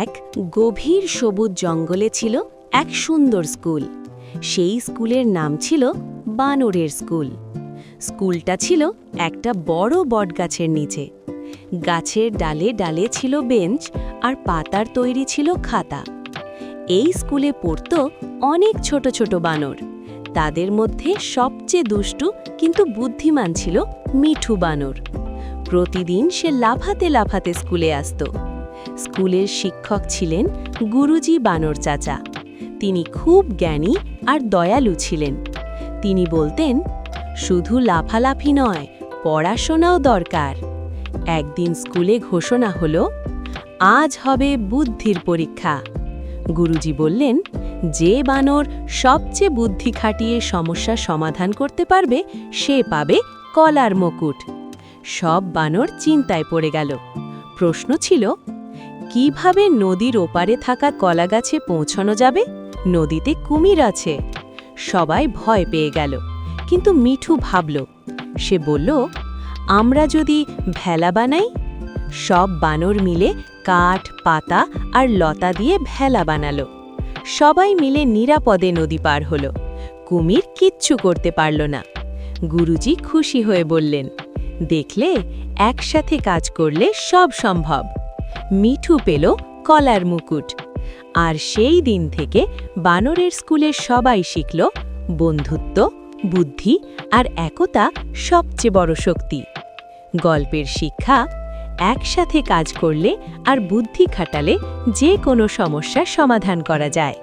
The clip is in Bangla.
এক গভীর সবুজ জঙ্গলে ছিল এক সুন্দর স্কুল। সেই স্কুলের নাম ছিল বানরের স্কুল। স্কুলটা ছিল একটা বড় বটগাছের নিচে। গাছের ডালে ডালে ছিল বেঞ্চ আর পাতার তৈরি ছিল খাতা। এই স্কুলে পড়ত অনেক ছোট ছোট বানর। তাদের মধ্যে সবচেয়ে দুষ্টু কিন্তু বুদ্ধিমান ছিল মিঠু বানর। প্রতিদিন সে লাফাতে লাফাতে স্কুলে আসত। স্কুলের শিক্ষক ছিলেন গুরুজি বানর চাচা। তিনি খুব জ্ঞানী আর দয়ালু ছিলেন। তিনি বলতেন, শুধু লাফালাফি নয়, পড়াশোনাও দরকার। একদিন স্কুলে ঘোষণা হলো, আজ হবে বুদ্ধির পরীক্ষা। গুরুজি বললেন, যে বানর সবচেয়ে বুদ্ধি খাটিয়ে সমস্যা সমাধান করতে পারবে সে পাবে কলার মুকুট। সব বানর চিন্তায় পড়ে গেল। প্রশ্ন ছিল, কিভাবে নদীর ওপারে থাকা কলাগাছে পৌঁছানো যাবে? নদীতে কুমির আছে। সবাই ভয় পেয়ে গেল, কিন্তু মিঠু ভাবল। সে বলল, আমরা যদি ভেলা বানাই। সব বানর মিলে কাঠ, পাতা আর লতা দিয়ে ভেলা বানালো। সবাই মিলে নিরাপদে নদী পার হলো। কুমির কিচ্ছু করতে পারল না। গুরুজি খুশি হয়ে বললেন, দেখলে, একসাথে কাজ করলে সব সম্ভব। মিঠু পেল কলার মুকুট। আর সেই দিন থেকে বানরের স্কুলের সবাই শিখল, বন্ধুত্ব, বুদ্ধি আর একতা সবচেয়ে বড় শক্তি। গল্পের শিক্ষা, একসাথে কাজ করলে আর বুদ্ধি খাটালে যে কোনো সমস্যার সমাধান করা যায়।